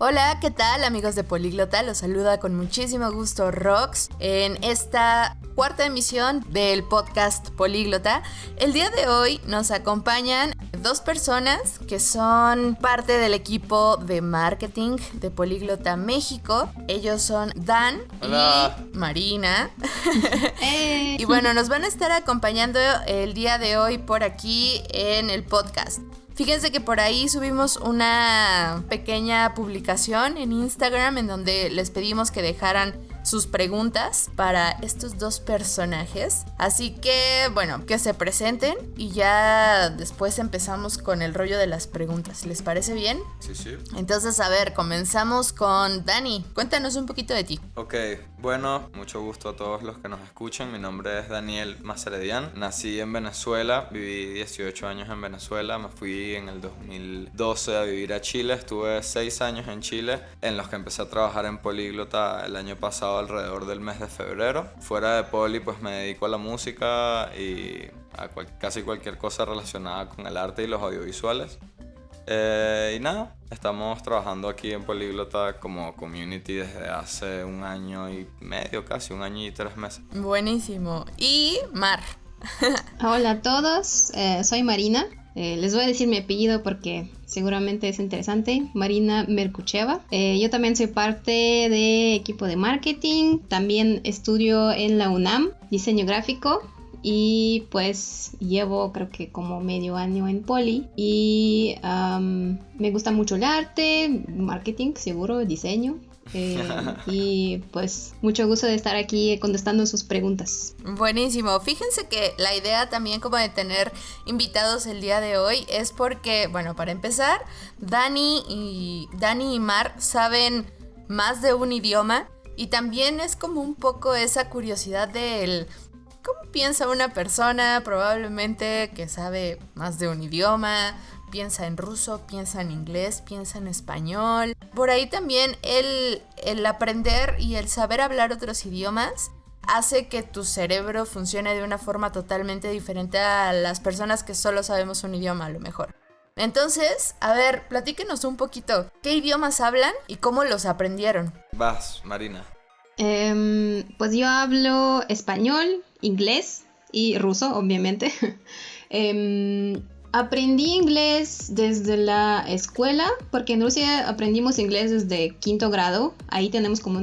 Hola, ¿qué tal amigos de Políglota? Los saluda con muchísimo gusto Rox en esta cuarta emisión del podcast Políglota. El día de hoy nos acompañan dos personas que son parte del equipo de marketing de Políglota México. Ellos son Dan Hola. y Marina. Y bueno, nos van a estar acompañando el día de hoy por aquí en el podcast. Fíjense que por ahí subimos una pequeña publicación en Instagram en donde les pedimos que dejaran sus preguntas para estos dos personajes. Así que, bueno, que se presenten y ya después empezamos con el rollo de las preguntas. ¿Les parece bien? Sí. Entonces, a ver, comenzamos con Dani. Cuéntanos un poquito de ti. Ok, bueno, mucho gusto a todos los que nos escuchan. Mi nombre es Daniel Maceredian. Nací en Venezuela, viví 18 años en Venezuela. Me fui en el 2012 a vivir a Chile. Estuve 6 años en Chile, en los que empecé a trabajar en Políglota el año pasado alrededor del mes de febrero. Fuera de Poli, pues me dedico a la música y a casi cualquier cosa relacionada con el arte y los audiovisuales. Y nada, estamos trabajando aquí en Políglota como community desde hace 1 año y medio, casi 1 año y 3 meses. Buenísimo. Y Mar. Hola a todos, soy Marina. Les voy a decir mi apellido porque seguramente es interesante. Marina Merkucheva. Yo también soy parte de equipo de marketing. También estudio en la UNAM, diseño gráfico. Y pues llevo creo que como medio año en Poli. Y me gusta mucho el arte, marketing, seguro, diseño. Y pues mucho gusto de estar aquí contestando sus preguntas. Buenísimo. Fíjense que la idea también como de tener invitados el día de hoy es porque, bueno, para empezar, Dani y Mar saben más de un idioma y también es como un poco esa curiosidad del cómo piensa una persona probablemente que sabe más de un idioma. Piensa en ruso, piensa en inglés, piensa en español. Por ahí también el aprender y el saber hablar otros idiomas hace que tu cerebro funcione de una forma totalmente diferente a las personas que solo sabemos un idioma a lo mejor. Entonces, a ver, platíquenos un poquito. ¿Qué idiomas hablan y cómo los aprendieron? Vas, Marina. Pues yo hablo español, inglés y ruso, obviamente. Aprendí inglés desde la escuela, porque en Rusia aprendimos inglés desde 5º grado. Ahí tenemos como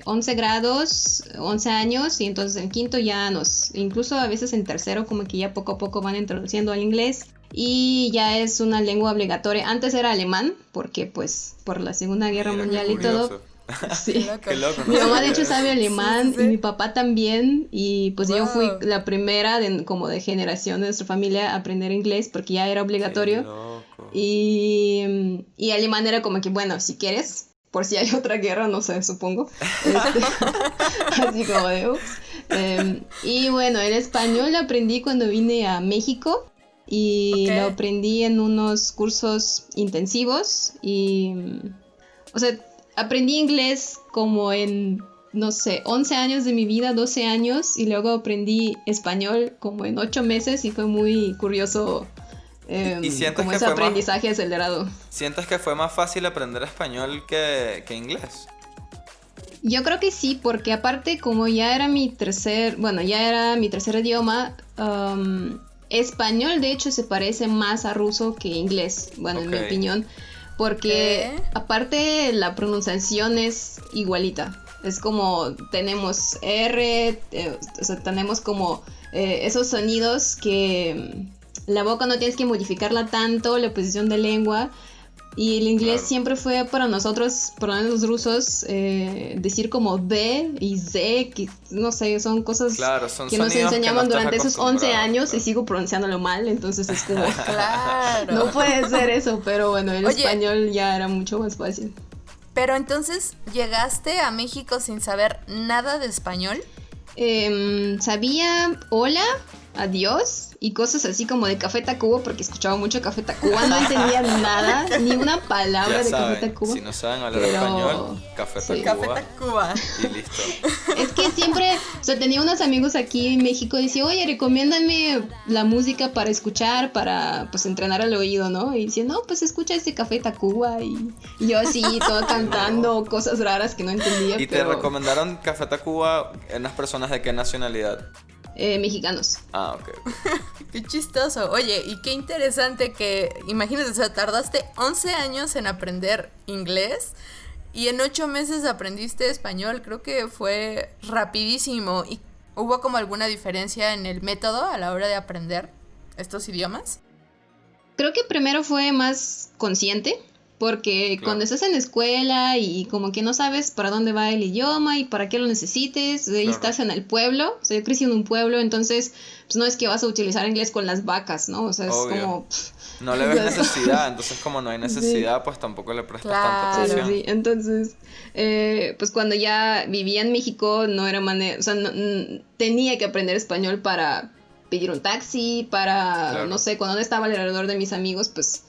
11 grados, 11 años, y entonces en 5º ya incluso a veces en 3º, como que ya poco a poco van introduciendo al inglés. Y ya es una lengua obligatoria. Antes era alemán, porque pues por la Segunda Guerra Mundial y todo. Sí. Qué loco, ¿no? Mi mamá de hecho sabe alemán, Sí. y mi papá también, y pues Wow. yo fui la primera como de generación de nuestra familia a aprender inglés porque ya era obligatorio. Qué loco. Y alemán era como que, bueno, si quieres, por si hay otra guerra, no sé, supongo. Así como de ups. Y bueno, el español lo aprendí cuando vine a México. Y Ok. lo aprendí en unos cursos intensivos. Y, o sea, aprendí inglés como en, no sé, 11 años de mi vida, 12 años. Y luego aprendí español como en 8 meses. Y fue muy curioso. ¿Y sientes como que ese fue más- aprendizaje acelerado. ¿Sientes que fue más fácil aprender español que inglés? Yo creo que sí, porque aparte como ya era mi tercer idioma, español de hecho se parece más a ruso que inglés, bueno, en mi Ok. opinión, porque ¿Qué? aparte la pronunciación es igualita. Es como tenemos R, o sea, tenemos como esos sonidos que la boca no tienes que modificarla tanto, la posición de lengua. Y el inglés Claro. siempre fue para nosotros, por lo menos los rusos, decir como D y Z, que no sé, son cosas Claro, son que nos sonidos que enseñaban no estás durante esos 11 acostumbrado, años claro. y sigo pronunciándolo mal, entonces es como, Claro. no puede ser eso, pero bueno, el Oye. español ya era mucho más fácil. Pero entonces, ¿llegaste a México sin saber nada de español? Sabía hola, adiós y cosas así como de Café Tacuba, porque escuchaba mucho Café Tacuba, no entendía nada, ni una palabra Ya de saben, Café Tacuba. si no saben hablar pero... español, Café sí. Tacuba. Café Tacuba. Y listo. Es que siempre, o sea, tenía unos amigos aquí en México y decía, oye, recomiéndame la música para escuchar, para pues entrenar al oído, ¿no? Y decía, no, pues escucha este Café Tacuba y yo así, todo cantando cosas raras que no entendía. ¿Y pero... te recomendaron Café Tacuba unas personas de qué nacionalidad? Mexicanos. Ah, ok. Qué chistoso. Oye, y qué interesante que, imagínate, o sea, tardaste 11 años en aprender inglés y en 8 meses aprendiste español. Creo que fue rapidísimo. ¿Y hubo como alguna diferencia en el método a la hora de aprender estos idiomas? Creo que primero fue más consciente, porque Claro. cuando estás en la escuela y como que no sabes para dónde va el idioma y para qué lo necesites, ahí Claro. estás en el pueblo, o sea, yo crecí en un pueblo, entonces pues no es que vas a utilizar inglés con las vacas, ¿no? O sea, es Obvio. como... No le ves necesidad, entonces como no hay necesidad, pues tampoco le prestas tanta Claro. atención. Sí, entonces, pues cuando ya vivía en México no era manera, o sea, tenía que aprender español para pedir un taxi, para, Claro. no sé, cuando no estaba alrededor de mis amigos, pues...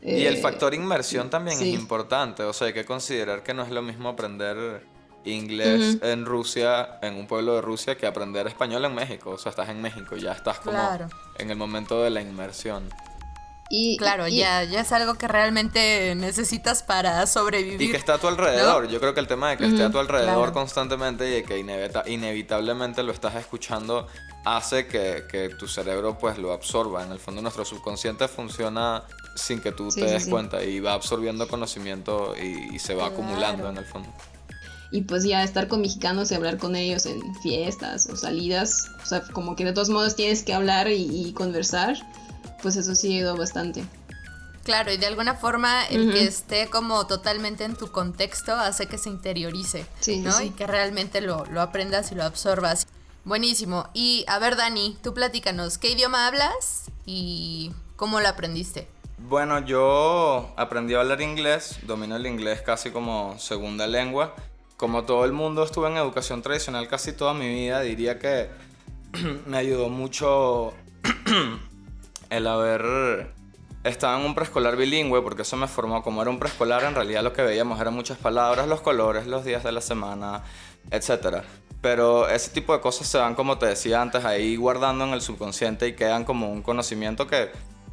Y el factor inmersión también sí. es importante, o sea, hay que considerar que no es lo mismo aprender inglés en Rusia, en un pueblo de Rusia, que aprender español en México. O sea, estás en México, ya estás como Claro. en el momento de la inmersión. Claro, ya es algo que realmente necesitas para sobrevivir. Y que está a tu alrededor. ¿no? Yo creo que el tema de que esté a tu alrededor claro. constantemente y de que inevitablemente lo estás escuchando hace que tu cerebro pues lo absorba. En el fondo nuestro subconsciente funciona sin que tú Sí, te sí, des sí. cuenta y va absorbiendo conocimiento y se va Claro. acumulando en el fondo. Y pues ya estar con mexicanos y hablar con ellos en fiestas o salidas, o sea, como que de todos modos tienes que hablar y conversar, pues eso sí ayudó bastante. Claro, y de alguna forma el que esté como totalmente en tu contexto hace que se interiorice, Sí, ¿no? sí. Y que realmente lo aprendas y lo absorbas. Buenísimo. Y a ver, Dani, tú platícanos, ¿qué idioma hablas y cómo lo aprendiste? Bueno, yo aprendí a hablar inglés, domino el inglés casi como segunda lengua. Como todo el mundo estuve en educación tradicional casi toda mi vida, diría que me ayudó mucho el haber estado en un preescolar bilingüe, porque eso me formó. Como era un preescolar, en realidad lo que veíamos eran muchas palabras, los colores, los días de la semana, etc. Pero ese tipo de cosas se van, como te decía antes, ahí guardando en el subconsciente y quedan como un conocimiento que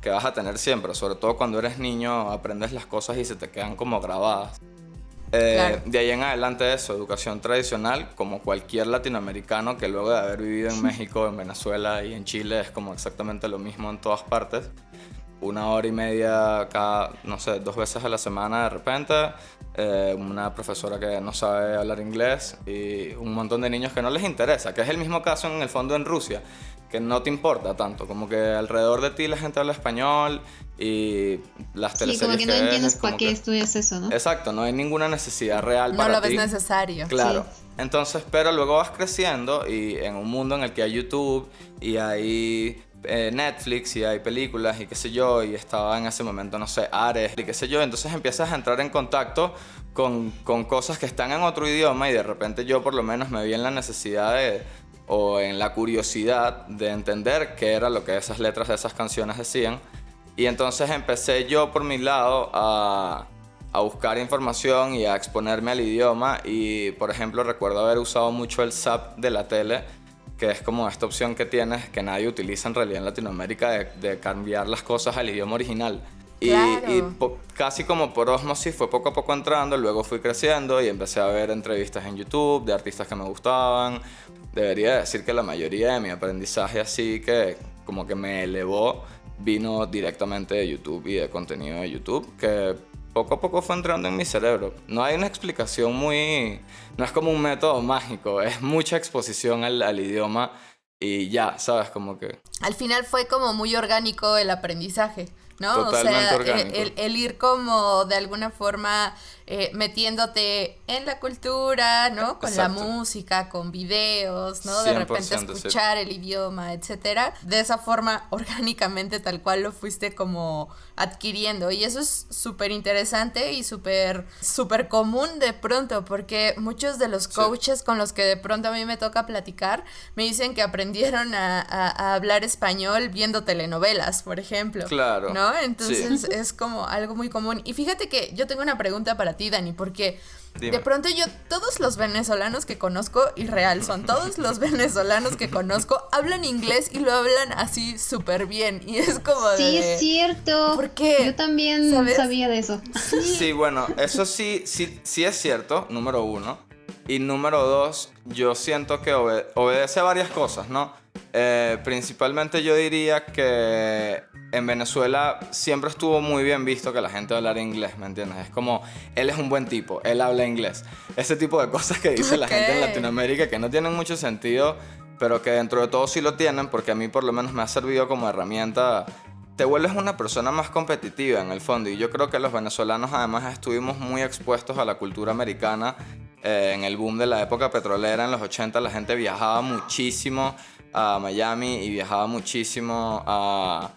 vas a tener siempre. Sobre todo cuando eres niño, aprendes las cosas y se te quedan como grabadas. Claro. De ahí en adelante eso, educación tradicional, como cualquier latinoamericano que luego de haber vivido en México, en Venezuela y en Chile es como exactamente lo mismo en todas partes. 1 hora y media cada, no sé, 2 veces a la semana de repente, una profesora que no sabe hablar inglés y un montón de niños que no les interesa, que es el mismo caso en el fondo en Rusia, que no te importa tanto, como que alrededor de ti la gente habla español y las Sí, teleseries como que no ves, entiendes es para como qué que... estudias eso, ¿no? Exacto, no hay ninguna necesidad real No para lo ves ti. necesario. Claro. Sí. Entonces, pero luego vas creciendo y en un mundo en el que hay YouTube y hay Netflix y hay películas y qué sé yo, y estaba en ese momento, no sé, Ares y qué sé yo, entonces empiezas a entrar en contacto con cosas que están en otro idioma y de repente yo por lo menos me vi en la necesidad o en la curiosidad de entender qué era lo que esas letras de esas canciones decían. Y entonces empecé yo por mi lado a buscar información y a exponerme al idioma y, por ejemplo, recuerdo haber usado mucho el ZAP de la tele, que es como esta opción que tienes, que nadie utiliza en realidad en Latinoamérica, de cambiar las cosas al idioma original. Claro. Casi como por ósmosis fue poco a poco entrando, luego fui creciendo y empecé a ver entrevistas en YouTube de artistas que me gustaban. Debería decir que la mayoría de mi aprendizaje así que como que me elevó vino directamente de YouTube y de contenido de YouTube, que poco a poco fue entrando en mi cerebro. No hay una explicación no es como un método mágico, es mucha exposición al idioma y ya, ¿sabes? Como que... Al final fue como muy orgánico el aprendizaje, ¿no? Totalmente o sea, orgánico. El ir como de alguna forma metiéndote en la cultura, ¿no? Con Exacto. la música, con videos, ¿no? De repente 100%, sí. escuchar el idioma, etcétera. De esa forma, orgánicamente, tal cual lo fuiste como adquiriendo. Y eso es súper interesante y súper común de pronto, porque muchos de los coaches con los que de pronto a mí me toca platicar me dicen que aprendieron a hablar español viendo telenovelas, por ejemplo. Claro. ¿No? Entonces Sí. es como algo muy común. Y fíjate que yo tengo una pregunta para ti, Dani, porque Dime. de pronto yo, todos los venezolanos que conozco, y real son, todos los venezolanos que conozco hablan inglés y lo hablan así súper bien. Y es como de... Sí, es cierto. ¿Por qué? Yo también ¿Sabes? sabía de eso. Sí, bueno, eso sí es cierto, número uno. Y número dos, yo siento que obedece a varias cosas, ¿no? Principalmente yo diría que en Venezuela siempre estuvo muy bien visto que la gente hablara inglés, ¿me entiendes? Es como, él es un buen tipo, él habla inglés. Ese tipo de cosas que dice la gente en Ok. Latinoamérica que no tienen mucho sentido, pero que dentro de todo sí lo tienen, porque a mí por lo menos me ha servido como herramienta. Te vuelves una persona más competitiva en el fondo, y yo creo que los venezolanos además estuvimos muy expuestos a la cultura americana. En el boom de la época petrolera en los 80 la gente viajaba muchísimo a Miami y viajaba muchísimo a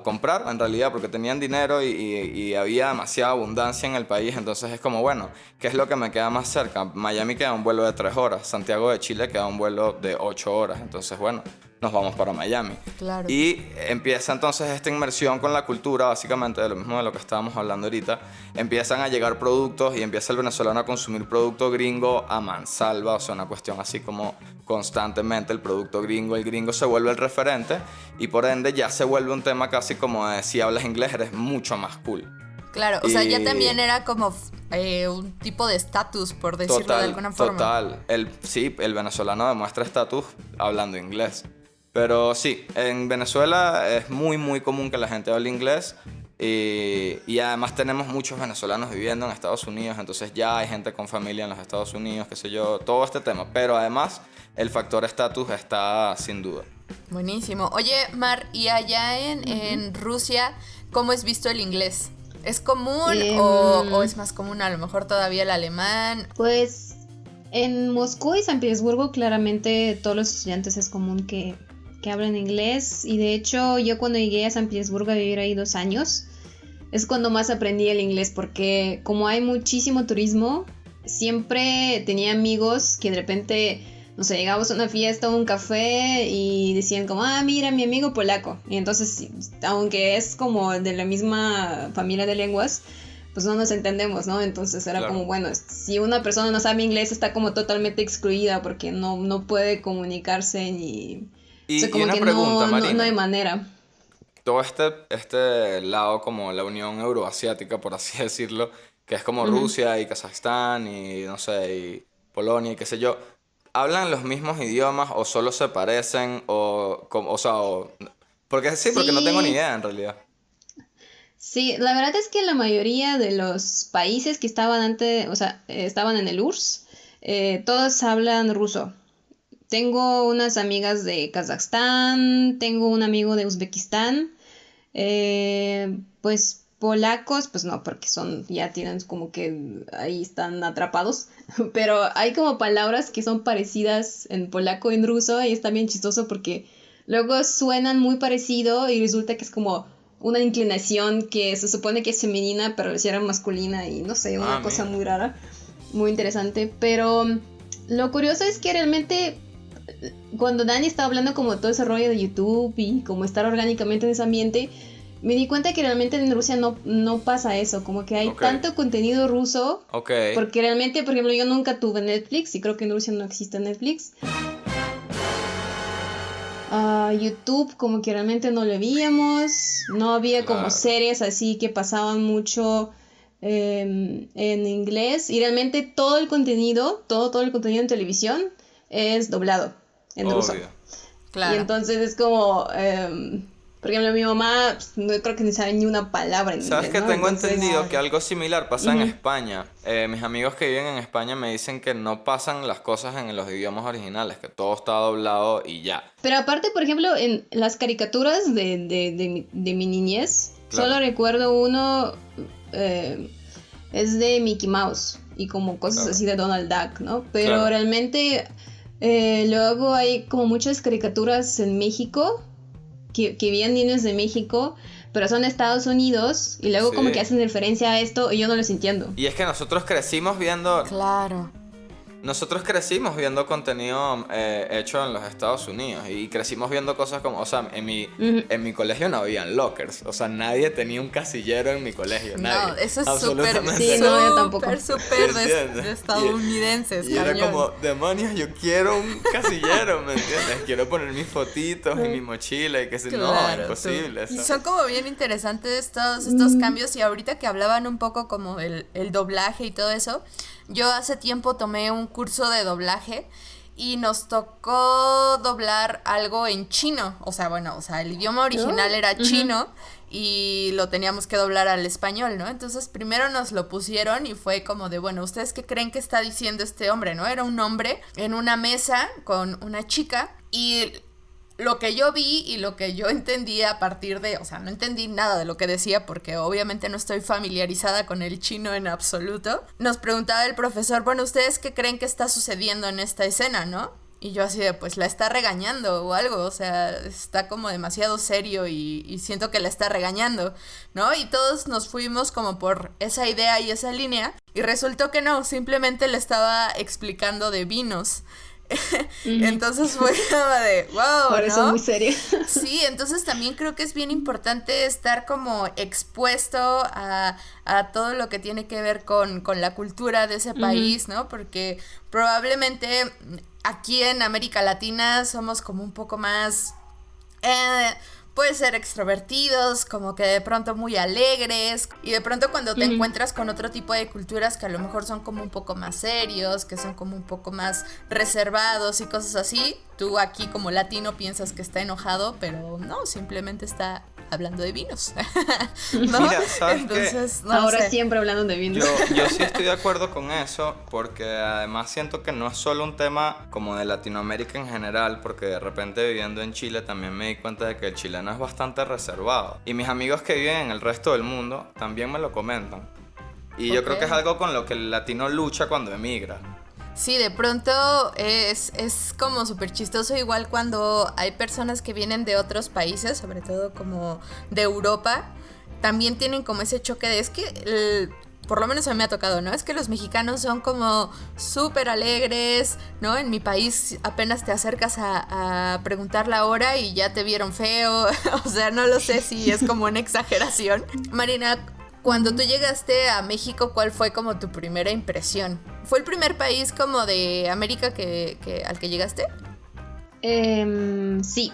comprar en realidad porque tenían dinero y había demasiada abundancia en el país. Entonces es como, bueno, ¿qué es lo que me queda más cerca? Miami queda un vuelo de 3 horas, Santiago de Chile queda un vuelo de 8 horas. Entonces, bueno, nos vamos para Miami. Claro. Y empieza entonces esta inmersión con la cultura, básicamente de lo mismo de lo que estábamos hablando ahorita. Empiezan a llegar productos y empieza el venezolano a consumir producto gringo a mansalva, o sea, una cuestión así como constantemente el producto gringo. El gringo se vuelve el referente y por ende ya se vuelve un tema casi como de si hablas inglés eres mucho más cool. Claro, o sea, ya Y- también era como un tipo de estatus, por decirlo de alguna forma. Total. Sí, el venezolano demuestra estatus hablando inglés. Pero sí, en Venezuela es muy, muy común que la gente hable inglés. Y además tenemos muchos venezolanos viviendo en Estados Unidos. Entonces ya hay gente con familia en los Estados Unidos, qué sé yo, todo este tema. Pero además el factor estatus está sin duda. Buenísimo. Oye, Mar, ¿y allá en Rusia cómo es visto el inglés? ¿Es común o es más común a lo mejor todavía el alemán? Pues en Moscú y San Petersburgo claramente todos los estudiantes es común que hablen inglés, y de hecho yo cuando llegué a San Petersburgo a vivir ahí 2 años es cuando más aprendí el inglés, porque como hay muchísimo turismo, siempre tenía amigos que de repente, no sé, llegábamos a una fiesta o un café y decían como, mira, mi amigo polaco. Y entonces, aunque es como de la misma familia de lenguas, pues no nos entendemos, ¿no? Entonces era Claro. como, bueno, si una persona no sabe inglés está como totalmente excluida porque no puede comunicarse ni... Y, o sea, y como una que pregunta, Marina. no hay manera. Todo este lado como la Unión Euroasiática, por así decirlo, que es como Ujú. Rusia y Kazajstán y no sé, y Polonia y qué sé yo, ¿hablan los mismos idiomas o solo se parecen porque sí, porque no tengo ni Sí. idea en realidad. Sí, la verdad es que la mayoría de los países que estaban antes, o sea, estaban en el URSS, todos hablan ruso. Tengo unas amigas de Kazajstán, tengo un amigo de Uzbekistán, pues polacos, pues no, porque ya tienen como que ahí están atrapados, pero hay como palabras que son parecidas en polaco y en ruso, y está bien chistoso porque luego suenan muy parecido y resulta que es como una inclinación que se supone que es femenina, pero si era masculina y no sé, una cosa mira. muy rara, muy interesante, pero lo curioso es que realmente cuando Dani estaba hablando como todo ese rollo de YouTube y como estar orgánicamente en ese ambiente, me di cuenta que realmente en Rusia no pasa eso, como que hay Ok. tanto contenido ruso, Ok. porque realmente, por ejemplo, yo nunca tuve Netflix y creo que en Rusia no existe Netflix. YouTube como que realmente no lo veíamos, no había como Claro. series así que pasaban mucho en inglés, y realmente todo el contenido en televisión es doblado en ruso. Obvio. Claro. Y entonces es como, por ejemplo, mi mamá pues, no creo que ni sabe ni una palabra en ¿Sabes inglés, que ¿no? tengo Entonces, entendido que algo similar pasa en Ujú. España? Mis amigos que viven en España me dicen que no pasan las cosas en los idiomas originales, que todo está doblado y ya. Pero aparte, por ejemplo, en las caricaturas de mi niñez, Claro. solo recuerdo uno, es de Mickey Mouse y como cosas así de Donald Duck, ¿no? Pero realmente luego hay como muchas caricaturas en México que vienen niños de México, pero son de Estados Unidos y luego como que hacen referencia a esto y yo no los entiendo. Y es que nosotros crecimos viendo... Claro. Nosotros crecimos viendo contenido hecho en los Estados Unidos y crecimos viendo cosas como, o sea, en mi colegio no habían lockers, o sea, nadie tenía un casillero en mi colegio, nadie. No, eso es absolutamente. súper de estadounidenses. Y era como, demonios, yo quiero un casillero, ¿me entiendes? Quiero poner mis fotitos y mi mochila y que no, imposible. Y son como bien interesantes todos estos cambios y ahorita que hablaban un poco como el doblaje y todo eso, yo hace tiempo tomé un curso de doblaje y nos tocó doblar algo en chino. O sea, el idioma original era chino y lo teníamos que doblar al español, ¿no? Entonces primero nos lo pusieron y fue como de, bueno, ¿ustedes qué creen que está diciendo este hombre, no? Era un hombre en una mesa con una chica y... Lo que yo vi y lo que yo entendí a partir de, o sea, no entendí nada de lo que decía porque obviamente no estoy familiarizada con el chino en absoluto. Nos preguntaba el profesor, bueno, ¿ustedes qué creen que está sucediendo en esta escena, no? Y yo así de, pues la está regañando o algo, o sea, está como demasiado serio y siento que la está regañando, ¿no? Y todos nos fuimos como por esa idea y esa línea y resultó que no, simplemente le estaba explicando de vinos. Entonces fue como de wow, por eso muy serio. Sí, entonces también creo que es bien importante estar como expuesto a todo lo que tiene que ver con la cultura de ese país, ¿no? Porque probablemente aquí en América Latina somos como un poco más puede ser extrovertidos, como que de pronto muy alegres, y de pronto cuando te encuentras con otro tipo de culturas que a lo mejor son como un poco más serios, que son como un poco más reservados y cosas así, tú aquí como latino piensas que está enojado, pero no, simplemente está hablando de vinos. ¿No? Mira, ¿sabes entonces, no ahora sé. siempre hablando de vinos. Yo sí estoy de acuerdo con eso, porque además siento que no es solo un tema como de Latinoamérica en general, porque de repente viviendo en Chile también me di cuenta de que el chileno es bastante reservado. Y mis amigos que viven en el resto del mundo también me lo comentan. Y yo creo que es algo con lo que el latino lucha cuando emigra. Sí, de pronto es como súper chistoso, igual cuando hay personas que vienen de otros países, sobre todo como de Europa, también tienen como ese choque de, es que por lo menos a mí me ha tocado, ¿no? Es que los mexicanos son como súper alegres, ¿no? En mi país apenas te acercas a preguntar la hora y ya te vieron feo, o sea, no lo sé si es como una exageración. Marina, cuando tú llegaste a México, ¿cuál fue como tu primera impresión? ¿Fue el primer país como de América al que llegaste? Sí.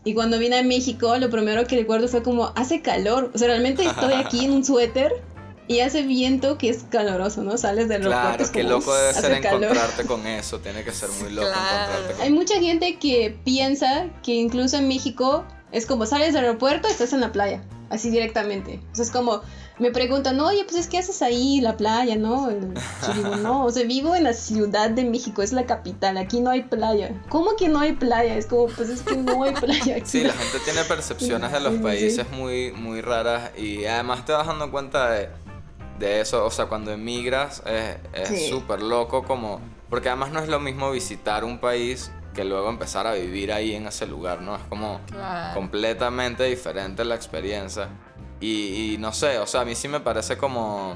Y cuando vine a México, lo primero que recuerdo fue como, hace calor. O sea, realmente estoy aquí en un suéter y hace viento que es caloroso, ¿no? Sales del aeropuerto. Claro, qué loco debe ser encontrarte con eso. Tiene que ser muy loco encontrarte con Hay mucha gente que piensa que incluso en México es como sales del aeropuerto y estás en la playa. Así directamente. O sea, es como... Me preguntan, oye, pues es que haces ahí la playa, ¿no? Yo digo, no, o sea, vivo en la Ciudad de México, es la capital, aquí no hay playa. ¿Cómo que no hay playa? Es como, pues es que no hay playa aquí. Sí, la gente tiene percepciones de los países muy, muy raras y además te vas dando cuenta de eso, o sea, cuando emigras es súper loco como... Porque además no es lo mismo visitar un país que luego empezar a vivir ahí en ese lugar, ¿no? Es como completamente diferente la experiencia. Y no sé, o sea, a mí sí me parece como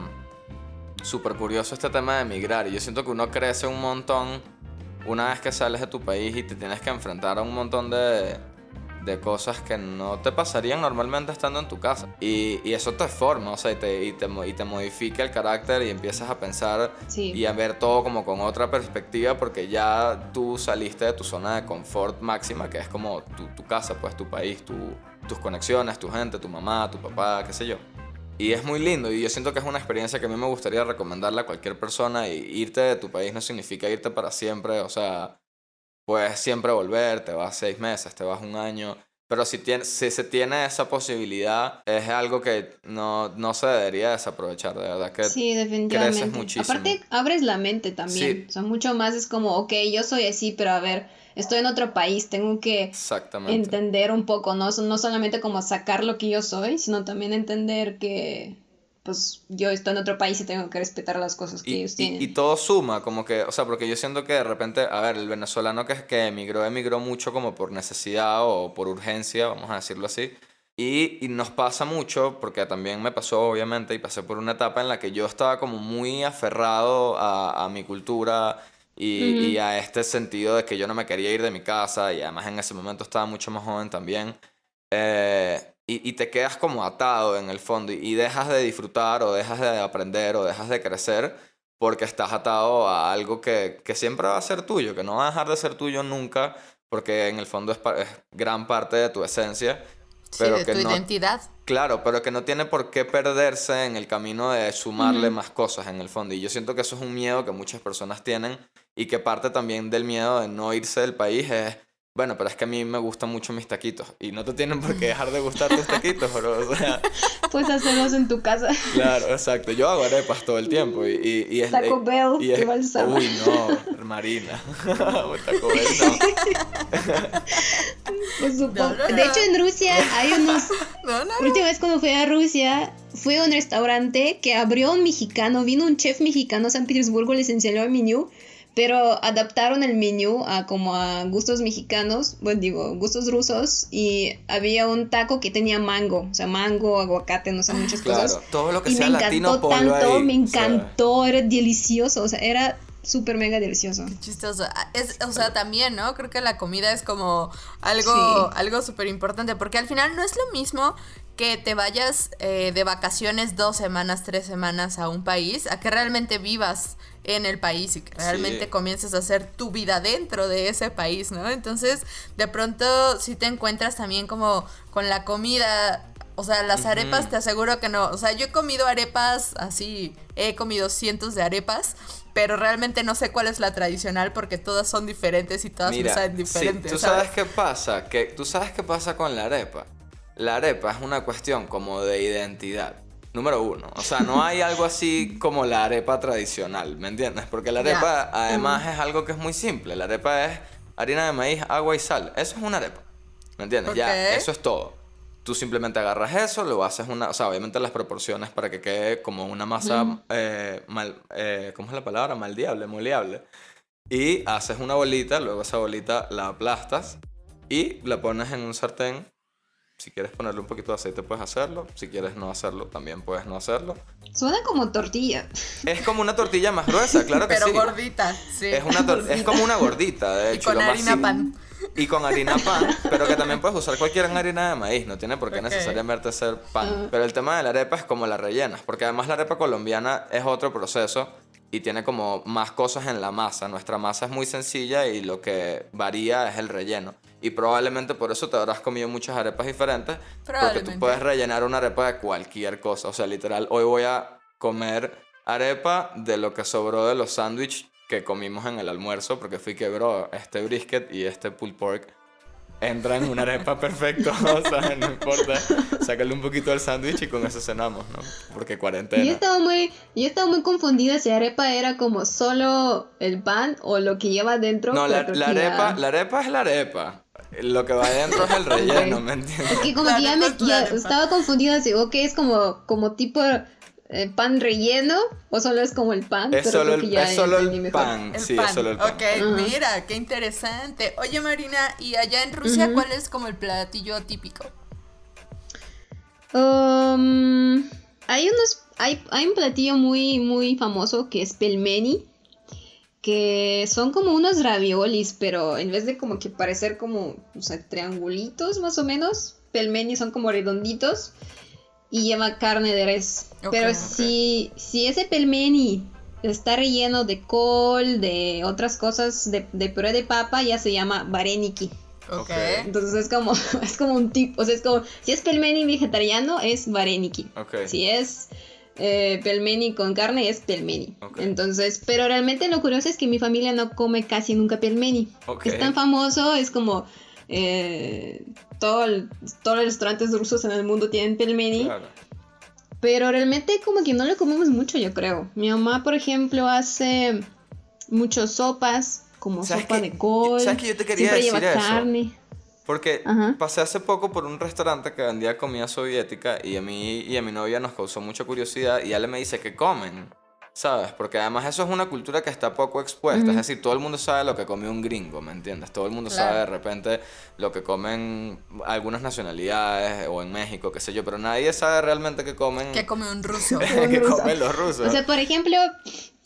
súper curioso este tema de emigrar. Y yo siento que uno crece un montón una vez que sales de tu país y te tienes que enfrentar a un montón de cosas que no te pasarían normalmente estando en tu casa. Y eso te forma, o sea, y te modifica el carácter y empiezas a pensar y a ver todo como con otra perspectiva porque ya tú saliste de tu zona de confort máxima, que es como tu casa, pues tu país, tus conexiones, tu gente, tu mamá, tu papá, qué sé yo. Y es muy lindo y yo siento que es una experiencia que a mí me gustaría recomendarle a cualquier persona. Y irte de tu país no significa irte para siempre, o sea, puedes siempre volver, te vas 6 meses, te vas 1 año. Pero si se tiene esa posibilidad, es algo que no se debería desaprovechar, de verdad que sí, definitivamente. Creces muchísimo. Aparte, abres la mente también. Sí. O sea, mucho más es como, ok, yo soy así, pero a ver, estoy en otro país, tengo que entender un poco, ¿no? No solamente como sacar lo que yo soy, sino también entender que pues yo estoy en otro país y tengo que respetar las cosas que ellos tienen. Y todo suma, como que, o sea, porque yo siento que de repente, a ver, el venezolano que emigró mucho como por necesidad o por urgencia, vamos a decirlo así. Y nos pasa mucho, porque también me pasó obviamente, y pasé por una etapa en la que yo estaba como muy aferrado a mi cultura y a este sentido de que yo no me quería ir de mi casa, y además en ese momento estaba mucho más joven también. Y te quedas como atado en el fondo y dejas de disfrutar o dejas de aprender o dejas de crecer porque estás atado a algo que siempre va a ser tuyo, que no va a dejar de ser tuyo nunca, porque en el fondo es gran parte de tu esencia. Pero de que tu no, identidad. claro, pero que no tiene por qué perderse en el camino de sumarle más cosas en el fondo. Y yo siento que eso es un miedo que muchas personas tienen y que parte también del miedo de no irse del país es, bueno, pero es que a mí me gustan mucho mis taquitos y no te tienen por qué dejar de gustar tus taquitos, bro. O sea, Puedes hacerlos en tu casa. claro, exacto. Yo hago arepas todo el tiempo y es... Taco Bell, y es, igual sabe. uy, no, Marina. Taco Bell, no. Pues supongo. No. De hecho, en Rusia hay unos... No. La última vez cuando fui a Rusia, fui a un restaurante que abrió un mexicano, vino un chef mexicano a San Petersburgo, les enseñó el menú, pero adaptaron el menú a como a gustos mexicanos, bueno, digo, gustos rusos, y había un taco que tenía mango, o sea, mango, aguacate, no sé, muchas cosas. Claro, todo lo que Y sea me latino, encantó ponlo tanto, ahí, me o sea. encantó, era delicioso, o sea, era súper mega delicioso. Chistoso. O sea, también, ¿no? Creo que la comida es como algo, Sí. algo súper importante, porque al final no es lo mismo que te vayas de vacaciones 2 semanas, 3 semanas a un país, a que realmente vivas en el país y que realmente Sí. comiences a hacer tu vida dentro de ese país, ¿no? Entonces, de pronto, si te encuentras también como con la comida, o sea, las arepas, te aseguro que no. O sea, yo he comido arepas así, he comido cientos de arepas, pero realmente no sé cuál es la tradicional porque todas son diferentes y todas me saben diferentes. ¿tú sabes qué pasa? ¿Tú sabes qué pasa con la arepa? La arepa es una cuestión como de identidad. Número uno. O sea, no hay algo así como la arepa tradicional, ¿me entiendes? Porque la arepa además es algo que es muy simple. La arepa es harina de maíz, agua y sal. Eso es una arepa. ¿Me entiendes? Ok. Ya, eso es todo. Tú simplemente agarras eso, lo haces una... O sea, obviamente las proporciones para que quede como una masa... ¿cómo es la palabra? Moldeable. Y haces una bolita, luego esa bolita la aplastas y la pones en un sartén. Si quieres ponerle un poquito de aceite puedes hacerlo. Si quieres no hacerlo, también puedes no hacerlo. Suena como tortilla. Es como una tortilla más gruesa, claro que pero sí. gordita, sí. Es como una gordita, de Y hecho. con lo más harina pan. Y con harina pan, pero que también puedes usar cualquier harina de maíz, no tiene por qué Ok. necesariamente ser pan. Pero el tema de la arepa es como la rellenas, porque además la arepa colombiana es otro proceso y tiene como más cosas en la masa. Nuestra masa es muy sencilla y lo que varía es el relleno. Y probablemente por eso te habrás comido muchas arepas diferentes, porque tú Probablemente. puedes rellenar una arepa de cualquier cosa. O sea, literal, hoy voy a comer arepa de lo que sobró de los sándwiches que comimos en el almuerzo, porque fui que, bro, este brisket y este pulled pork entra en una arepa perfecto, o sea, no importa, sácale un poquito del sándwich y con eso cenamos, ¿no? Porque cuarentena. Yo estaba muy confundida si arepa era como solo el pan o lo que lleva dentro. No, la tortilla. arepa es la arepa. Lo que va adentro es el relleno, Ok. ¿me entiendes? Es que como La que arepa es la ya arepa. estaba confundida si es como tipo pan relleno o solo es como el pan. Es pero solo creo que ya es solo entendí el mejor. pan, El sí, pan. es solo el pan. Ok, mira, qué interesante. Oye, Marina, ¿y allá en Rusia cuál es como el platillo típico? Hay un platillo muy, muy famoso que es pelmeni, que son como unos raviolis, pero en vez de como que parecer como, o sea, triangulitos más o menos, pelmeni son como redonditos y lleva carne de res. Ok, Pero ok. si ese pelmeni está relleno de col, de otras cosas, de puré de papa, ya se llama vareniki. Ok. Entonces es como un tipo, o sea, es como, si es pelmeni vegetariano, es vareniki. Ok. Si es pelmeni con carne, es pelmeni. Ok. Entonces, pero realmente lo curioso es que mi familia no come casi nunca pelmeni. Ok. Es tan famoso, es como todos los restaurantes rusos en el mundo tienen pelmeni. Claro. Pero realmente como que no lo comemos mucho, yo creo. Mi mamá, por ejemplo, hace muchas sopas, como ¿Sabes sopa qué? de col. ¿Sabes qué? Yo te quería siempre decir lleva eso. carne. Porque Ajá. pasé hace poco por un restaurante que vendía comida soviética y a mí y a mi novia nos causó mucha curiosidad y ella me dice que comen, ¿sabes? Porque además eso es una cultura que está poco expuesta, es decir, todo el mundo sabe lo que come un gringo, ¿me entiendes? Todo el mundo sabe de repente lo que comen algunas nacionalidades o en México, qué sé yo, pero nadie sabe realmente qué comen, ¿Qué come un ruso? que comen los rusos. O sea, por ejemplo,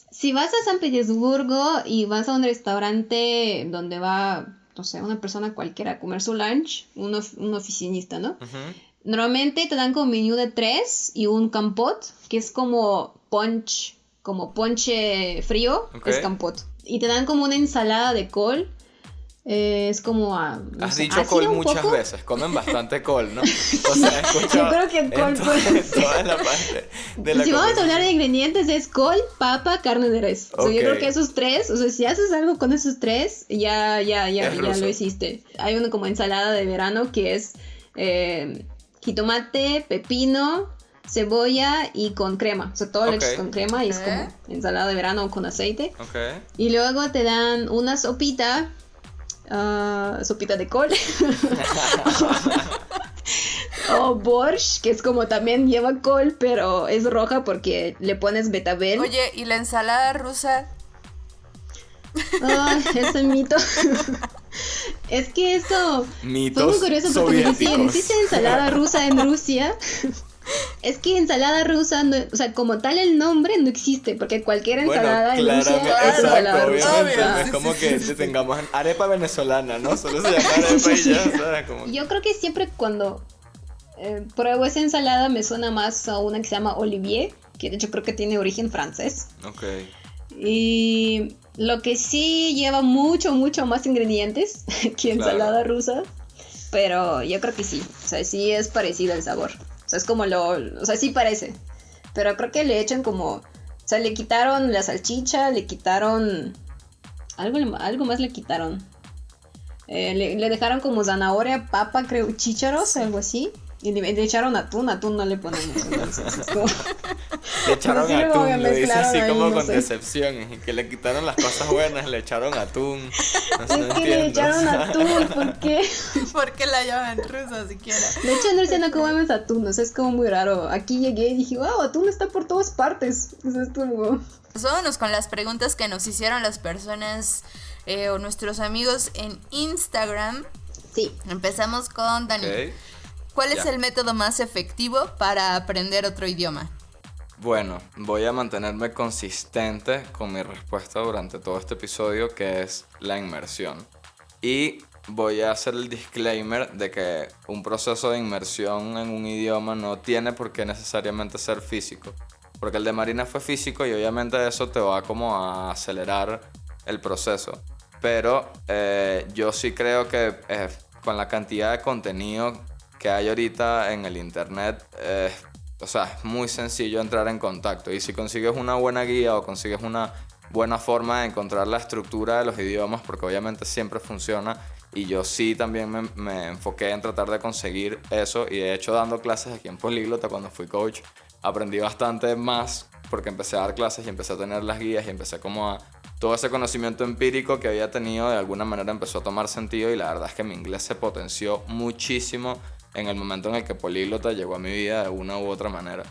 si vas a San Petersburgo y vas a un restaurante donde va, no sé, una persona cualquiera a comer su lunch, un oficinista, ¿no? Ujú. Normalmente te dan como menú de 3 y un campot, que es como ponche frío, Ok. es campot. Y te dan como una ensalada de col, es como, no Has sé, dicho ácida col un muchas poco. veces, comen bastante col, ¿no? O sea, he escuchado Yo creo que col en puede en toda la parte de la Si vamos a conversación. hablar de ingredientes es col, papa, carne de res. O sea, yo Ok. creo que esos tres, o sea, si haces algo con esos tres, ya ruso. lo hiciste. Hay una como ensalada de verano que es jitomate, pepino, cebolla y con crema. O sea, todo lo Ok. echas con crema y es Ok. como ensalada de verano con aceite. Ok. Y luego te dan una sopita, sopita de col. O borscht, que es como también lleva col, pero es roja porque le pones betabel. Oye, ¿y la ensalada rusa? Ay, ese mito. Es que eso fue Mitos muy curioso porque me decían, soviéticos. ¿existe ensalada rusa en Rusia? Es que ensalada rusa, no, o sea, como tal el nombre no existe, porque cualquier ensalada en Rusia es exacto, ensalada rusa. obviamente, Obvio, no es sí, como sí, que sí, sí. tengamos arepa venezolana, ¿no? Solo se llama arepa y ya, ¿sabes? Como... Yo creo que siempre cuando pruebo esa ensalada me suena más a una que se llama Olivier, que de hecho creo que tiene origen francés. Ok. Y lo que sí lleva mucho más ingredientes que ensalada rusa, pero yo creo que sí, o sea, sí es parecido el sabor. O sea, es como o sea, sí parece, pero creo que le echan como, o sea, le quitaron la salchicha, le quitaron, algo más le quitaron. Le dejaron como zanahoria, papa, creo, chícharos, algo así. Y le echaron atún no le ponemos. Entonces, es como... Le echaron sí, como que atún, lo dice mezclaron así ahí, como no con sé. decepción. Y que le quitaron las cosas buenas, le echaron atún. No, Es no que entiendo. le echaron atún, ¿por qué? ¿Por qué la llaman rusa siquiera? De hecho, en Rusia no comemos atún, o sea, es como muy raro. Aquí llegué y dije, wow, atún está por todas partes. O sea, es como... Pues vámonos con las preguntas que nos hicieron las personas o nuestros amigos en Instagram. Sí. Empezamos con Dani. Ok. ¿Cuál es Ya. el método más efectivo para aprender otro idioma? Bueno, voy a mantenerme consistente con mi respuesta durante todo este episodio, que es la inmersión. Y voy a hacer el disclaimer de que un proceso de inmersión en un idioma no tiene por qué necesariamente ser físico. Porque el de Marina fue físico y obviamente eso te va como a acelerar el proceso. Pero yo sí creo que con la cantidad de contenido que hay ahorita en el internet, o sea, es muy sencillo entrar en contacto. Y si consigues una buena guía o consigues una buena forma de encontrar la estructura de los idiomas, porque obviamente siempre funciona, y yo sí también me enfoqué en tratar de conseguir eso, y de hecho dando clases aquí en Políglota cuando fui coach, aprendí bastante más porque empecé a dar clases y empecé a tener las guías y empecé como a... Todo ese conocimiento empírico que había tenido de alguna manera empezó a tomar sentido y la verdad es que mi inglés se potenció muchísimo en el momento en el que Políglota llegó a mi vida de una u otra manera.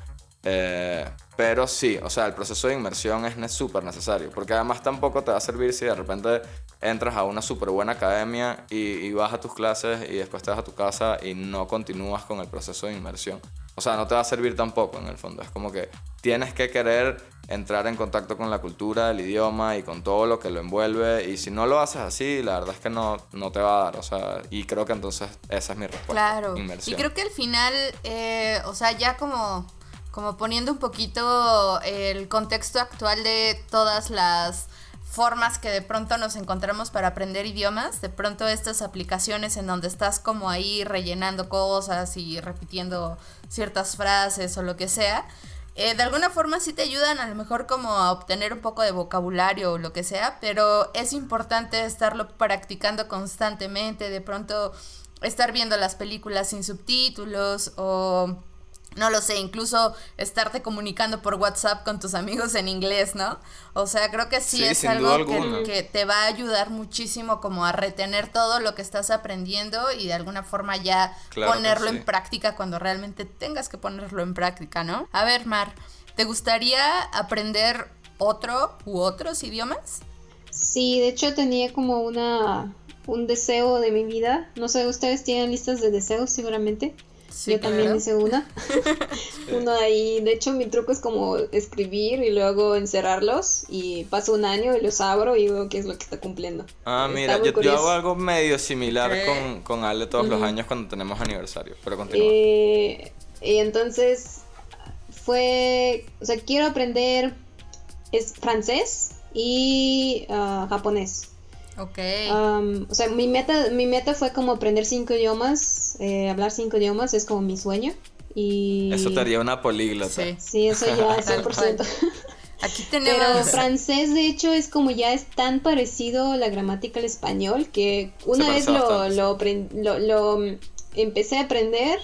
Pero sí, o sea, el proceso de inmersión es súper necesario, porque además tampoco te va a servir si de repente entras a una súper buena academia y vas a tus clases y después te vas a tu casa y no continúas con el proceso de inmersión. O sea, no te va a servir tampoco en el fondo. Es como que tienes que querer entrar en contacto con la cultura, el idioma y con todo lo que lo envuelve. Y si no lo haces así, la verdad es que no te va a dar. O sea, y creo que entonces esa es mi respuesta. Claro. Inmersión. Y creo que al final, o sea, ya como poniendo un poquito el contexto actual de todas las formas que de pronto nos encontramos para aprender idiomas, de pronto estas aplicaciones en donde estás como ahí rellenando cosas y repitiendo ciertas frases o lo que sea, de alguna forma sí te ayudan a lo mejor como a obtener un poco de vocabulario o lo que sea, pero es importante estarlo practicando constantemente, de pronto estar viendo las películas sin subtítulos o no lo sé, incluso estarte comunicando por WhatsApp con tus amigos en inglés, ¿no? O sea, creo que sí es algo que te va a ayudar muchísimo como a retener todo lo que estás aprendiendo y de alguna forma ya ponerlo en práctica cuando realmente tengas que ponerlo en práctica, ¿no? A ver, Mar, ¿te gustaría aprender otro u otros idiomas? Sí, de hecho tenía como un deseo de mi vida. No sé, ustedes tienen listas de deseos seguramente. Sí, yo también hice una. Uno ahí, de hecho mi truco es como escribir y luego encerrarlos y paso un año y los abro y veo qué es lo que está cumpliendo. Mira, yo hago algo medio similar con Ale todos los años cuando tenemos aniversario, pero continúa. Y entonces o sea, quiero aprender francés y japonés. Okay. O sea, mi meta fue como aprender 5 idiomas, hablar 5 idiomas, es como mi sueño. Y eso te haría una políglota. Sí, eso ya 100%. Aquí tenemos... Pero francés, de hecho, es como ya es tan parecido la gramática al español que una vez lo empecé a aprender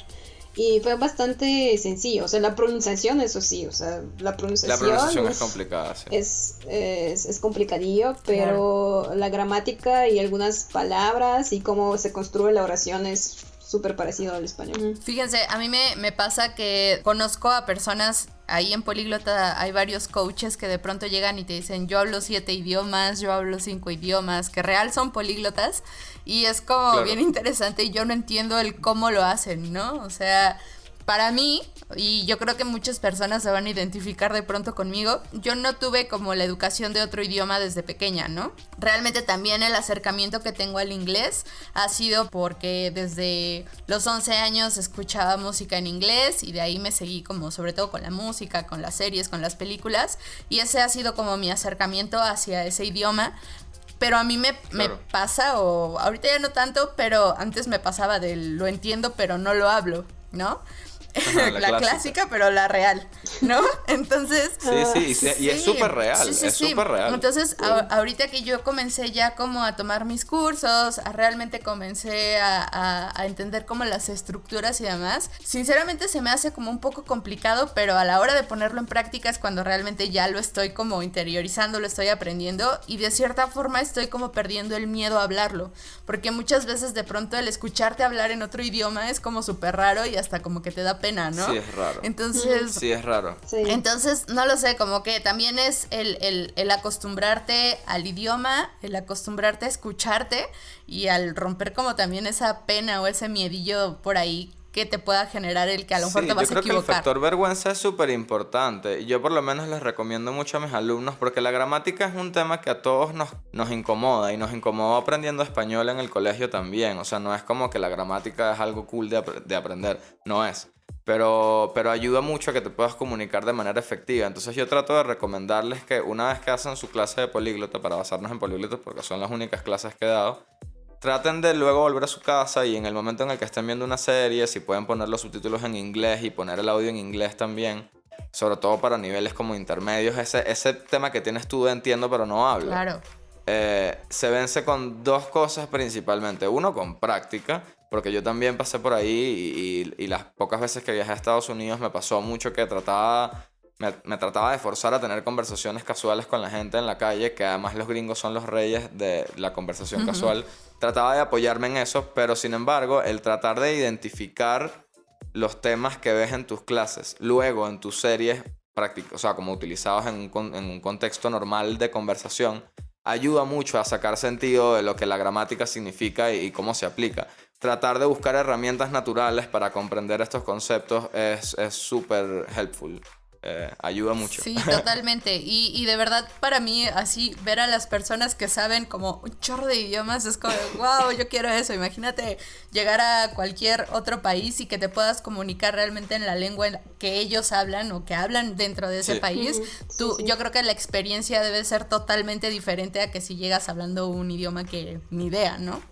y fue bastante sencillo. O sea, la pronunciación, eso sí, o sea, la pronunciación es complicada, sí. Es complicadillo, pero la gramática y algunas palabras y cómo se construye la oración es súper parecido al español. Fíjense, a mí me pasa que conozco a personas, ahí en Políglota hay varios coaches que de pronto llegan y te dicen, yo hablo 7 idiomas, yo hablo 5 idiomas, que real son políglotas, y es como bien interesante y yo no entiendo el cómo lo hacen, ¿no? O sea, para mí, y yo creo que muchas personas se van a identificar de pronto conmigo, yo no tuve como la educación de otro idioma desde pequeña, ¿no? Realmente también el acercamiento que tengo al inglés ha sido porque desde los 11 años escuchaba música en inglés y de ahí me seguí como sobre todo con la música, con las series, con las películas, y ese ha sido como mi acercamiento hacia ese idioma. Pero a mí me pasa, o ahorita ya no tanto, pero antes me pasaba de lo entiendo pero no lo hablo, ¿no? Ajá, la clásica, pero la real, ¿no? Entonces... Sí, y es súper real, es súper real. Entonces, ahorita que yo comencé ya como a tomar mis cursos, realmente comencé a entender como las estructuras y demás, sinceramente se me hace como un poco complicado, pero a la hora de ponerlo en práctica es cuando realmente ya lo estoy como interiorizando, lo estoy aprendiendo y de cierta forma estoy como perdiendo el miedo a hablarlo, porque muchas veces de pronto el escucharte hablar en otro idioma es como súper raro y hasta como que te da pena, ¿no? Sí, es raro. Entonces... Sí, es raro. Sí. Entonces, no lo sé, como que también es el acostumbrarte al idioma, el acostumbrarte a escucharte y al romper como también esa pena o ese miedillo por ahí que te pueda generar el que a lo mejor te vas a equivocar. Yo creo que el factor vergüenza es súper importante. Yo por lo menos les recomiendo mucho a mis alumnos porque la gramática es un tema que a todos nos incomoda y nos incomodó aprendiendo español en el colegio también. O sea, no es como que la gramática es algo cool de aprender, no es. Pero ayuda mucho a que te puedas comunicar de manera efectiva. Entonces yo trato de recomendarles que una vez que hacen su clase de políglota, para basarnos en políglota porque son las únicas clases que he dado, traten de luego volver a su casa y en el momento en el que estén viendo una serie, si pueden poner los subtítulos en inglés y poner el audio en inglés también, sobre todo para niveles como intermedios, ese tema que tienes tú de entiendo pero no hablo. Claro. Se vence con 2 cosas principalmente. Uno, con práctica, porque yo también pasé por ahí y las pocas veces que viajé a Estados Unidos me pasó mucho que me trataba de forzar a tener conversaciones casuales con la gente en la calle, que además los gringos son los reyes de la conversación casual. Trataba de apoyarme en eso, pero sin embargo, el tratar de identificar los temas que ves en tus clases, luego en tus series, o sea, como utilizados en un contexto normal de conversación, ayuda mucho a sacar sentido de lo que la gramática significa y cómo se aplica. Tratar de buscar herramientas naturales para comprender estos conceptos es súper helpful. Ayuda mucho. Sí, totalmente. Y de verdad, para mí, así, ver a las personas que saben como un chorro de idiomas es como, wow, yo quiero eso. Imagínate llegar a cualquier otro país y que te puedas comunicar realmente en la lengua que ellos hablan o que hablan dentro de ese país. Yo creo que la experiencia debe ser totalmente diferente a que si llegas hablando un idioma que ni idea, ¿no?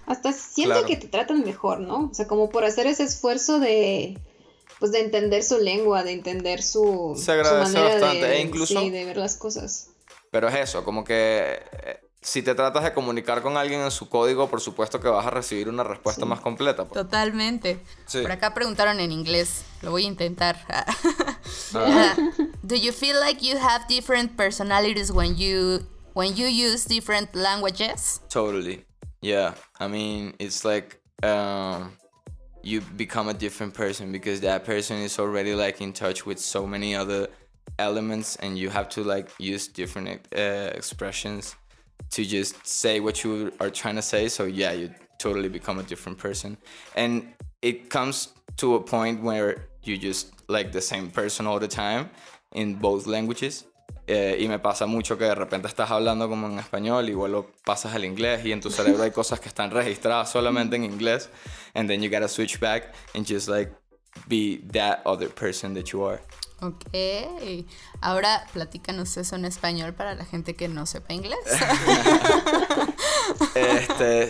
Hasta siento que te tratan mejor, ¿no? O sea, como por hacer ese esfuerzo de entender su lengua, de entender su se agradece manera bastante, de, incluso, de ver las cosas. Pero es eso, como que si te tratas de comunicar con alguien en su código, por supuesto que vas a recibir una respuesta más completa. Totalmente. Sí. Por acá preguntaron en inglés. Lo voy a intentar. Do you feel like you have different personalities when you use different languages? Totally. Yeah. I mean, it's like you become a different person because that person is already like in touch with so many other elements, and you have to like use different expressions to just say what you are trying to say. So yeah, you totally become a different person, and it comes to a point where you just like the same person all the time in both languages. Y me pasa mucho que de repente estás hablando como en español y luego pasas al inglés y en tu cerebro hay cosas que están registradas solamente en inglés, and then you gotta switch back and just like be that other person that you are. Ok, ahora platícanos eso en español para la gente que no sepa inglés.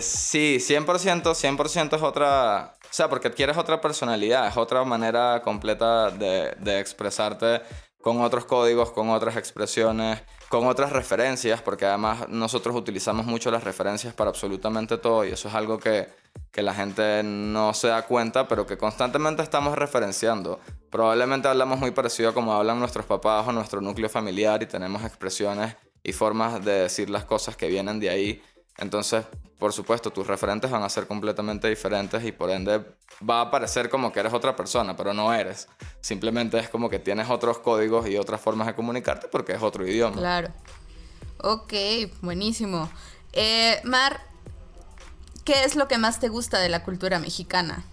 Sí, 100% es otra, o sea, porque adquieres otra personalidad, es otra manera completa de expresarte con otros códigos, con otras expresiones, con otras referencias, porque además nosotros utilizamos mucho las referencias para absolutamente todo y eso es algo que la gente no se da cuenta, pero que constantemente estamos referenciando. Probablemente hablamos muy parecido a como hablan nuestros papás o nuestro núcleo familiar y tenemos expresiones y formas de decir las cosas que vienen de ahí. Entonces, por supuesto, tus referentes van a ser completamente diferentes y por ende va a parecer como que eres otra persona, pero no eres. Simplemente es como que tienes otros códigos y otras formas de comunicarte porque es otro idioma. Claro. Ok, buenísimo. Mar, ¿qué es lo que más te gusta de la cultura mexicana?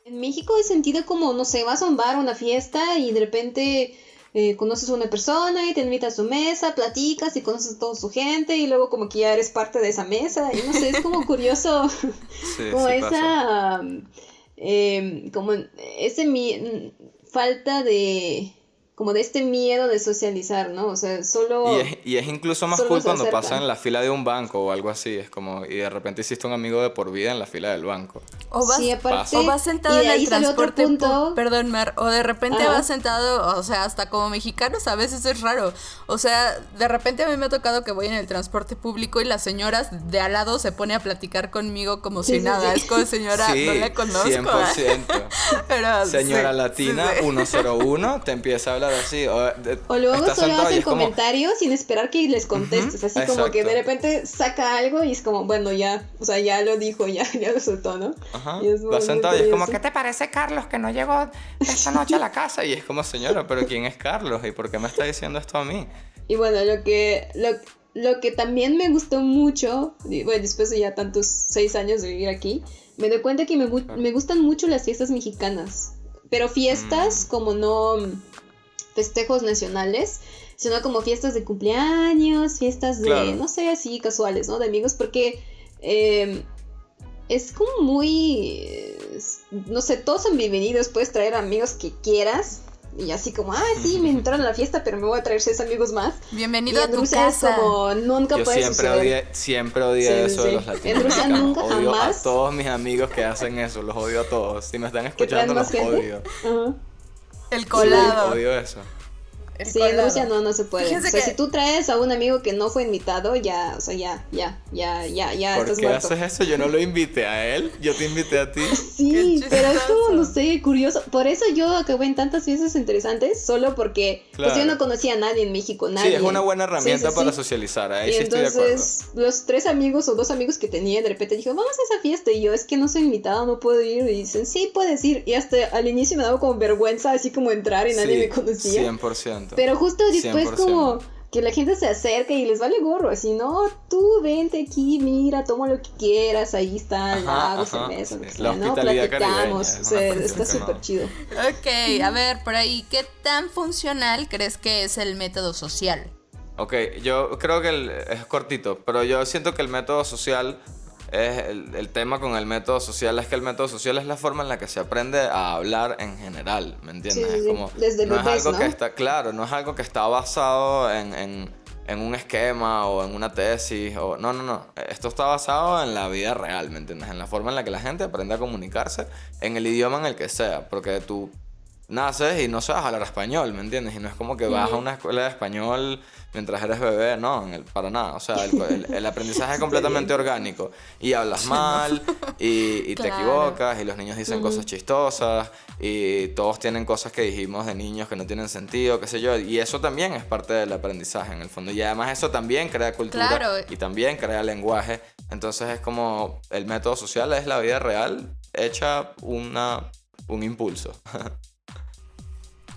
En México he sentido como, no sé, vas a un bar, a una fiesta y de repente conoces a una persona y te invita a su mesa, platicas y conoces a toda su gente y luego como que ya eres parte de esa mesa y no sé, es como curioso. Sí, como sí esa como falta de como de este miedo de socializar, ¿no? O sea, solo... Y es incluso más solo cool se cuando acercan. pasa en la fila de un banco o algo así. Es como, y de repente hiciste un amigo de por vida en la fila del banco. O vas, Sí, aparte, o vas sentado y de en el ahí sale otro transporte punto. perdón, Mar, o de repente Ajá. vas sentado, o sea, hasta como mexicanos a veces es raro. O sea, de repente a mí me ha tocado que voy en el transporte público y las señoras de al lado se pone a platicar conmigo como Sí, si sí, nada. sí. Es como, señora, Sí, no le conozco. 100%. Pero, Señora sí, latina, sí, sí. 101, te empieza a hablar así. O luego estás solo sentado y hacen es como, comentarios sin esperar que les contestes, así como que de exacto. repente saca algo y es como, bueno, ya, o sea, ya lo dijo, ya lo soltó, ¿no? Ajá. Y es muy, Vas muy sentado y es como, curioso. ¿qué te parece Carlos que no llegó esta noche a la casa? Y es como, señora, ¿pero quién es Carlos? ¿Y por qué me está diciendo esto a mí? Y bueno, lo que también me gustó mucho, bueno, después de ya tantos 6 años de vivir aquí, me doy cuenta que me gustan mucho las fiestas mexicanas, pero fiestas como no festejos nacionales, sino como fiestas de cumpleaños, fiestas de, Claro. no sé, así casuales, ¿no? De amigos, porque es como muy, no sé, todos son bienvenidos, puedes traer amigos que quieras. Y así como, sí, me entraron a la fiesta, pero me voy a traer 6 amigos más. Bienvenido Y a en tu Rusia es casa. como, nunca Yo puede suceder. siempre odié Sí, eso sí. de los latinos. En Rusia nunca, Odio jamás. a todos mis amigos que hacen eso, los odio a todos. Si me están Que traen escuchando, más los gente. odio. Ajá. El colado. Odio eso. El Sí, en colado. Rusia no se puede. Fíjense O sea, que- si tú traes a un amigo que no fue invitado, ya, o sea, ya, ¿Por estás qué muerto. haces eso? Yo no lo invité a él, yo te invité a ti. Sí, Qué pero es como, no chistoso. sé, curioso. Por eso yo acabé en tantas fiestas interesantes, solo porque pues yo Claro. no conocía a nadie en México, nadie. Sí, es una buena herramienta Sí, sí, para sí. socializar, ahí Y sí estoy de acuerdo. entonces los 3 amigos o 2 amigos que tenía de repente dijo, vamos a esa fiesta. Y yo, es que no soy invitado, no puedo ir. Y dicen, sí, puedes ir. Y hasta al inicio me daba como vergüenza, así como entrar y nadie Sí, me conocía. 100%. Pero justo después 100%. como que la gente se acerca y les vale gorro, así, no, tú vente aquí, mira, toma lo que quieras, ahí está, Ajá, agua, ajá, cerveza, sí. lo que sea, La ¿no? hospitalidad Platicamos, caribeña, o es sea, una está cuestión que súper no. chido. Ok, a ver, por ahí, ¿qué tan funcional crees que es el método social? Ok, yo creo que es cortito, pero yo siento que el método social es el tema con el método social es que el método social es la forma en la que se aprende a hablar en general, ¿me entiendes? Sí, sí, Es sí. como, Desde no es bebés, algo ¿no? que está, claro, no es algo que está basado en un esquema o en una tesis, o no. Esto está basado en la vida real, ¿me entiendes? En la forma en la que la gente aprende a comunicarse en el idioma en el que sea, porque naces y no sabes hablar español, ¿me entiendes? Y no es como que vas a una escuela de español mientras eres bebé, no, para nada. O sea, el aprendizaje es completamente orgánico. Y hablas mal, y te equivocas, y los niños dicen cosas chistosas, y todos tienen cosas que dijimos de niños que no tienen sentido, qué sé yo. Y eso también es parte del aprendizaje, en el fondo. Y además eso también crea cultura y también crea lenguaje. Entonces es como el método social es la vida real hecha un impulso.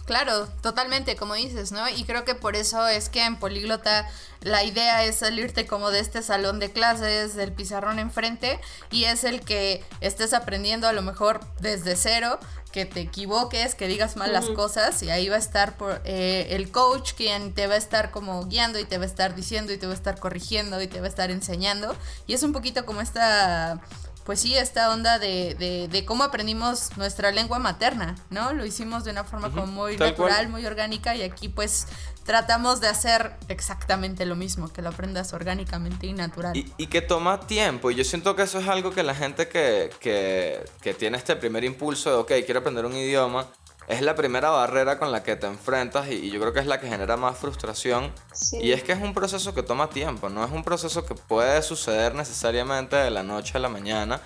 Claro, totalmente, como dices, ¿no? Y creo que por eso es que en Políglota la idea es salirte como de este salón de clases, del pizarrón enfrente, y es el que estés aprendiendo a lo mejor desde cero, que te equivoques, que digas mal las cosas, y ahí va a estar el coach quien te va a estar como guiando y te va a estar diciendo y te va a estar corrigiendo y te va a estar enseñando. Y es un poquito como esta... Pues sí, esta onda de cómo aprendimos nuestra lengua materna, ¿no? Lo hicimos de una forma como muy natural, muy orgánica, y aquí pues tratamos de hacer exactamente lo mismo, que lo aprendas orgánicamente y natural. Y que toma tiempo, y yo siento que eso es algo que la gente que tiene este primer impulso de, ok, quiero aprender un idioma, es la primera barrera con la que te enfrentas, y yo creo que es la que genera más frustración. Sí. Y es que es un proceso que toma tiempo, no es un proceso que puede suceder necesariamente de la noche a la mañana,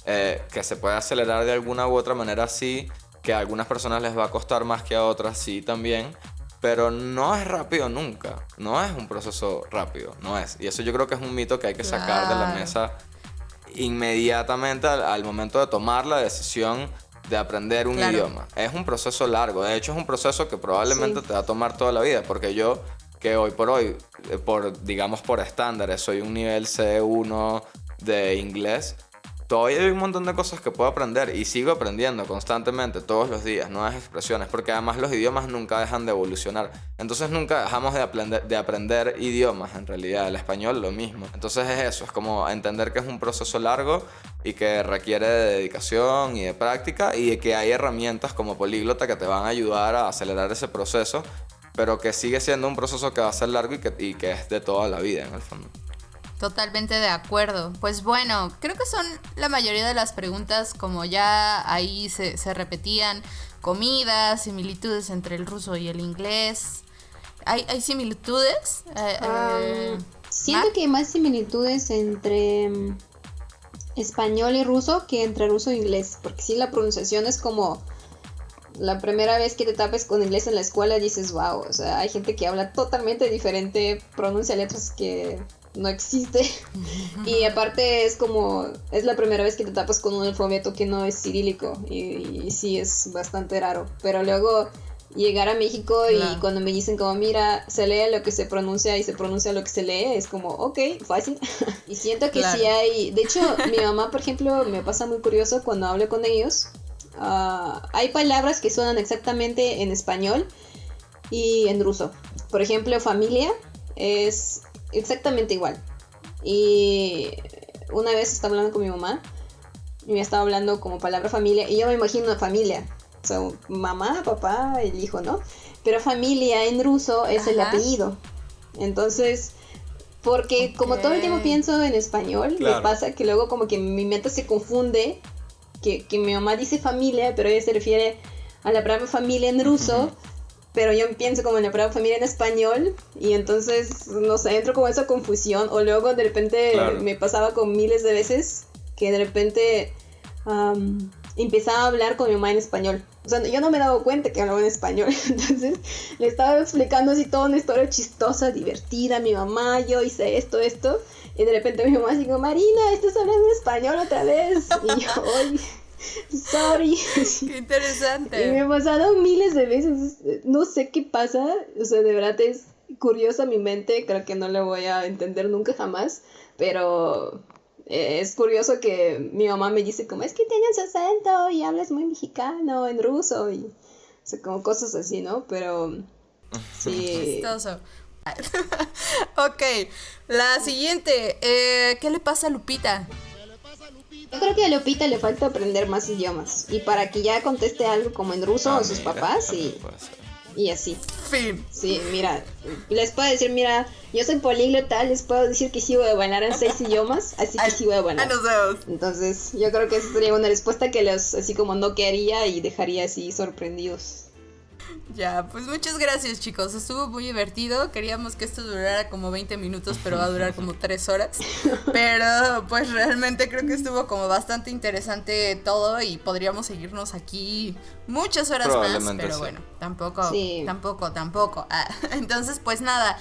que se puede acelerar de alguna u otra manera, sí, que a algunas personas les va a costar más que a otras, sí también, pero no es rápido nunca, no es un proceso rápido, no es. Y eso yo creo que es un mito que hay que sacar de la mesa inmediatamente al momento de tomar la decisión de aprender un idioma. Es un proceso largo, de hecho es un proceso que probablemente te va a tomar toda la vida, porque yo, que hoy por hoy, digamos por estándares, soy un nivel C1 de inglés, todavía hay un montón de cosas que puedo aprender y sigo aprendiendo constantemente, todos los días, nuevas expresiones, porque además los idiomas nunca dejan de evolucionar. Entonces nunca dejamos de aprender idiomas, en realidad. El español lo mismo. Entonces es eso, es como entender que es un proceso largo y que requiere de dedicación y de práctica, y de que hay herramientas como Políglota que te van a ayudar a acelerar ese proceso, pero que sigue siendo un proceso que va a ser largo y que es de toda la vida en el fondo. Totalmente de acuerdo. Pues bueno, creo que son la mayoría de las preguntas, como ya ahí se repetían. Comidas, similitudes entre el ruso y el inglés. ¿Hay similitudes? Siento que hay más similitudes entre español y ruso que entre ruso e inglés, porque sí, la pronunciación es como... La primera vez que te tapes con inglés en la escuela dices, wow, o sea, hay gente que habla totalmente diferente, pronuncia letras que no existe. Y aparte es como, es la primera vez que te tapas con un alfabeto que no es cirílico, y sí, es bastante raro. Pero luego llegar a México y cuando me dicen como, mira, se lee lo que se pronuncia y se pronuncia lo que se lee, es como, ok, fácil. Y siento que sí hay, de hecho, mi mamá, por ejemplo, me pasa muy curioso cuando hablo con ellos. Hay palabras que suenan exactamente en español y en ruso. Por ejemplo, familia es exactamente igual. Y una vez estaba hablando con mi mamá y me estaba hablando como palabra familia, y yo me imagino familia, o sea, mamá, papá, el hijo, ¿no? Pero familia en ruso es el apellido. Entonces, porque como todo el tiempo pienso en español, me pasa que luego como que mi mente se confunde. Que mi mamá dice familia, pero ella se refiere a la palabra familia en ruso, pero yo pienso como en la palabra familia en español, y entonces, no sé, entro como esa confusión. O luego de repente me pasaba con miles de veces que de repente empezaba a hablar con mi mamá en español. O sea, yo no me he dado cuenta que hablaba en español. Entonces le estaba explicando así toda una historia chistosa, divertida. Mi mamá, yo hice esto. Y de repente mi mamá dijo, Marina, estás hablando en español otra vez. Y yo, oye, sorry. Qué interesante. Y me ha pasado miles de veces. No sé qué pasa. O sea, de verdad es curiosa mi mente. Creo que no la voy a entender nunca jamás. Pero es curioso que mi mamá me dice como, es que tienes acento y hablas muy mexicano en ruso. Y, o sea, como cosas así, ¿no? Pero sí. Chistoso. Ok, la siguiente, ¿qué le pasa a Lupita? Yo creo que a Lupita le falta aprender más idiomas, y para que ya conteste algo como en ruso a sus papás y así. Fin. Sí, mira, les puedo decir, mira, yo soy políglota, les puedo decir que sí voy a bailar en 6 idiomas, así que sí voy a bailar. Entonces, yo creo que esa sería una respuesta que los así como no quedaría y dejaría así sorprendidos. Ya, pues muchas gracias, chicos. Estuvo muy divertido. Queríamos que esto durara como 20 minutos, pero va a durar como 3 horas. Pero pues realmente creo que estuvo como bastante interesante todo y podríamos seguirnos aquí muchas horas más. Pero sí. Bueno, tampoco. Entonces, pues nada.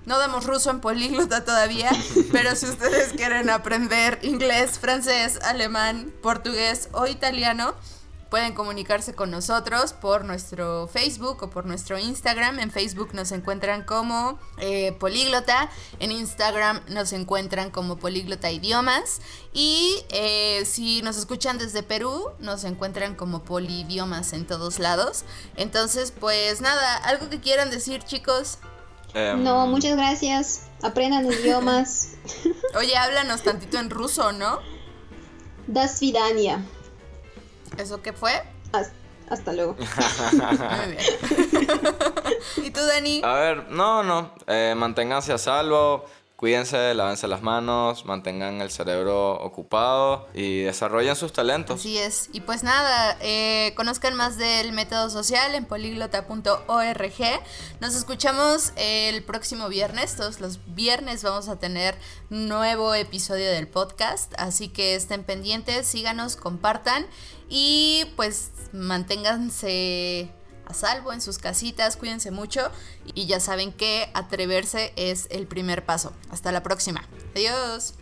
No damos ruso en Políglota todavía, pero si ustedes quieren aprender inglés, francés, alemán, portugués o italiano, pueden comunicarse con nosotros por nuestro Facebook o por nuestro Instagram. En Facebook nos encuentran como Políglota, en Instagram nos encuentran como Políglota Idiomas y si nos escuchan desde Perú, nos encuentran como Polidiomas en todos lados. Entonces, pues nada, ¿algo que quieran decir, chicos? No, muchas gracias. Aprendan idiomas. Oye, háblanos tantito en ruso, ¿no? Da svidania. ¿Eso qué fue? Hasta luego. Muy bien. ¿Y tú, Dani? A ver, no. Manténganse a salvo, cuídense, lávense las manos, mantengan el cerebro ocupado y desarrollen sus talentos. Así es. Y pues nada, conozcan más del método social en políglota.org. Nos escuchamos el próximo viernes. Todos los viernes vamos a tener nuevo episodio del podcast. Así que estén pendientes, síganos, compartan y pues manténganse a salvo en sus casitas, cuídense mucho y ya saben que atreverse es el primer paso. Hasta la próxima. Adiós.